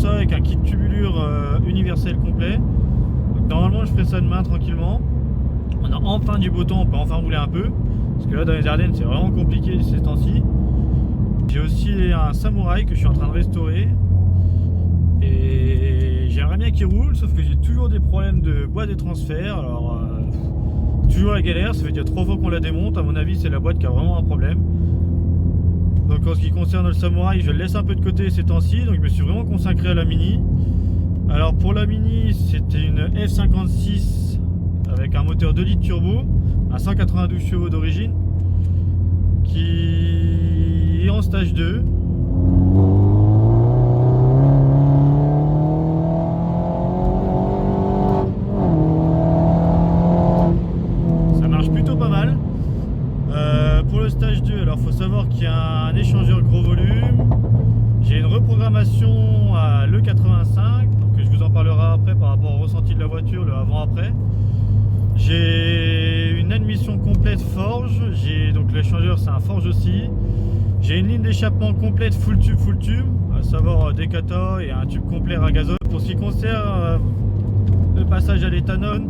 ça avec un kit tubulure universel complet. Donc, normalement je ferai ça demain tranquillement. On a enfin du beau temps, on peut enfin rouler un peu. Parce que là dans les Ardennes c'est vraiment compliqué ces temps-ci. J'ai aussi un Samouraï que je suis en train de restaurer. Et j'aimerais bien qu'il roule, sauf que j'ai toujours des problèmes de boîte de transfert. Alors toujours la galère, ça fait déjà 3 fois qu'on la démonte. À mon avis c'est la boîte qui a vraiment un problème. Donc en ce qui concerne le Samouraï, je le laisse un peu de côté ces temps-ci. Donc je me suis vraiment consacré à la Mini. Alors pour la Mini, c'était une F56 avec un moteur 2 litres turbo, à 192 chevaux d'origine, qui est en stage 2. Ça marche plutôt pas mal. Pour le stage 2, alors faut savoir qu'il y a un échangeur gros volume. J'ai une reprogrammation à l'E85, donc je vous en parlerai après par rapport au ressenti de la voiture, le avant-après. J'ai une admission complète forge, donc l'échangeur c'est un forge aussi. J'ai une ligne d'échappement complète full tube, à savoir des katas et un tube complet à gazole. Pour ce qui concerne le passage à l'éthanol,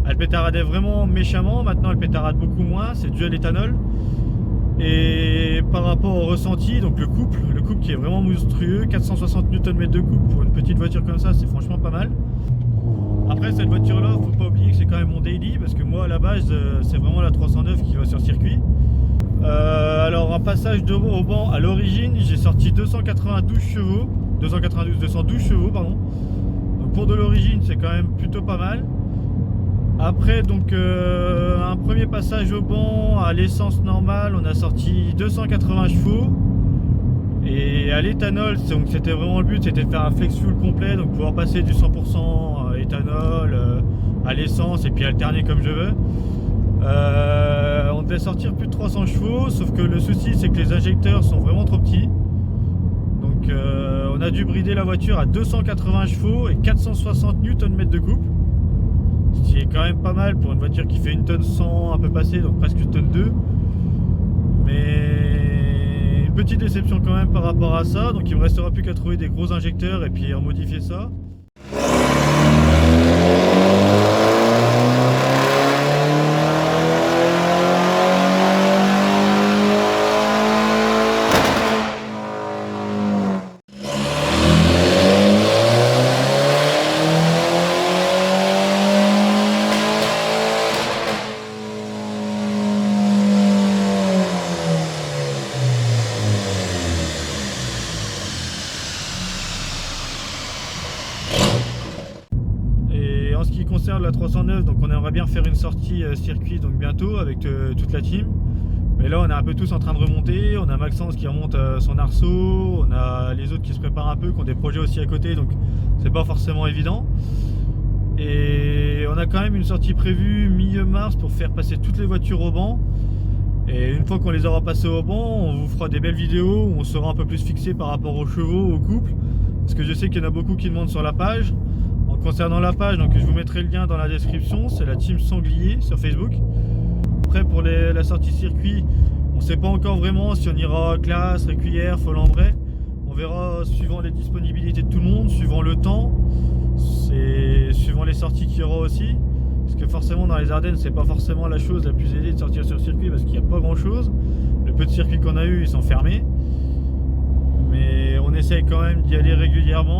elle pétaradait vraiment méchamment, maintenant elle pétarade beaucoup moins, c'est dû à l'éthanol. Et par rapport au ressenti, donc le couple qui est vraiment monstrueux, 460 Nm de couple pour une petite voiture comme ça, c'est franchement pas mal. Après cette voiture là, faut pas oublier que c'est quand même mon daily, parce que moi à la base c'est vraiment la 309 qui va sur circuit. Alors un passage de au banc à l'origine, j'ai sorti 212 chevaux pardon. Donc pour de l'origine c'est quand même plutôt pas mal. Après donc un premier passage au banc à l'essence normale, on a sorti 280 chevaux. Et à l'éthanol, donc c'était vraiment le but, c'était de faire un flex fuel complet, donc pouvoir passer du 100% éthanol à l'essence et puis alterner comme je veux. On devait sortir plus de 300 chevaux, sauf que le souci c'est que les injecteurs sont vraiment trop petits. Donc on a dû brider la voiture à 280 chevaux et 460 Nm de couple. Ce qui est quand même pas mal pour une voiture qui fait 1 tonne 100 un peu passé, donc presque 1 tonne 2. Mais une petite déception quand même par rapport à ça, donc il me restera plus qu'à trouver des gros injecteurs et puis remodifier ça. En ce qui concerne la 309, donc on aimerait bien faire une sortie circuit donc bientôt avec toute la team. Mais là on est un peu tous en train de remonter, on a Maxence qui remonte son arceau, on a les autres qui se préparent un peu, qui ont des projets aussi à côté, donc c'est pas forcément évident. Et on a quand même une sortie prévue milieu mars pour faire passer toutes les voitures au banc. Et une fois qu'on les aura passées au banc, on vous fera des belles vidéos où on sera un peu plus fixé par rapport aux chevaux, au couple. Parce que je sais qu'il y en a beaucoup qui demandent sur la page. Concernant la page, donc je vous mettrai le lien dans la description, c'est la team Sanglier sur Facebook. Après pour la sortie circuit, on ne sait pas encore vraiment si on ira classe, récuillère, Folembray. On verra suivant les disponibilités de tout le monde, suivant le temps, suivant les sorties qu'il y aura aussi. Parce que forcément dans les Ardennes c'est pas forcément la chose la plus aisée de sortir sur circuit parce qu'il n'y a pas grand chose. Le peu de circuits qu'on a eu ils sont fermés. Mais on essaye quand même d'y aller régulièrement.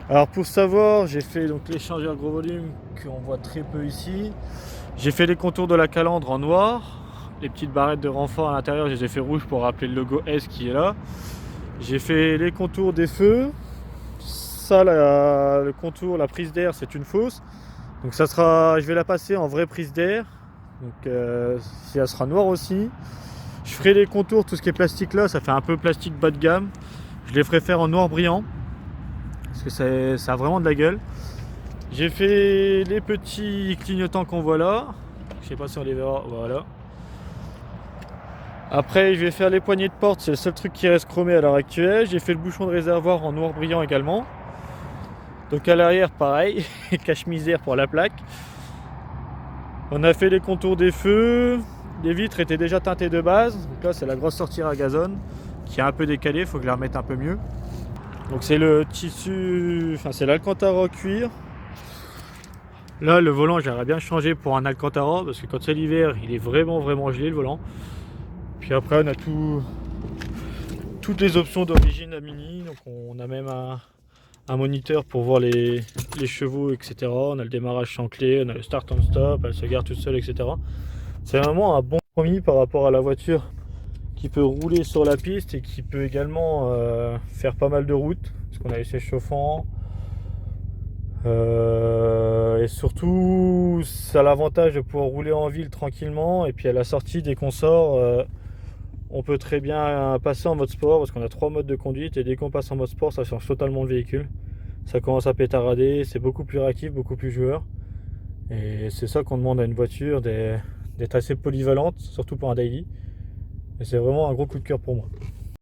Alors pour savoir, j'ai fait donc l'échangeur gros volume qu'on voit très peu ici. J'ai fait les contours de la calandre en noir. les petites barrettes de renfort à l'intérieur, je les ai fait rouges pour rappeler le logo S qui est là. J'ai fait les contours des feux. Ça, le contour, la prise d'air, c'est une fausse. Donc ça sera, je vais la passer en vraie prise d'air. Donc si elle sera noire aussi. Je ferai les contours, tout ce qui est plastique là, ça fait un peu plastique bas de gamme. Je les ferai faire en noir brillant. Parce que ça a vraiment de la gueule. J'ai fait les petits clignotants qu'on voit là. Je sais pas si on les verra, voilà. Après je vais faire les poignées de porte, c'est le seul truc qui reste chromé à l'heure actuelle. J'ai fait le bouchon de réservoir en noir brillant également. Donc à l'arrière pareil, cache-misère pour la plaque. On a fait les contours des feux. Les vitres étaient déjà teintées de base. Donc là c'est la grosse sortie à gazone qui est un peu décalée, il faut que je la remette un peu mieux. Donc c'est le tissu, enfin c'est l'Alcantara cuir. Là le volant j'aimerais bien changer pour un Alcantara parce que quand c'est l'hiver il est vraiment gelé le volant. Puis après on a toutes les options d'origine à Mini. Donc on a même un moniteur pour voir les chevaux, etc. On a le démarrage sans clé, on a le start and stop, elle se garde toute seule, etc. C'est vraiment un bon compromis par rapport à la voiture qui peut rouler sur la piste et qui peut également faire pas mal de routes parce qu'on a les sièges chauffants. Et surtout ça a l'avantage de pouvoir rouler en ville tranquillement, et puis à la sortie dès qu'on sort on peut très bien passer en mode sport parce qu'on a 3 modes de conduite, et dès qu'on passe en mode sport ça change totalement le véhicule, ça commence à pétarader, c'est beaucoup plus réactif, beaucoup plus joueur, et c'est ça qu'on demande à une voiture, d'être assez polyvalente, surtout pour un daily, et c'est vraiment un gros coup de cœur pour moi.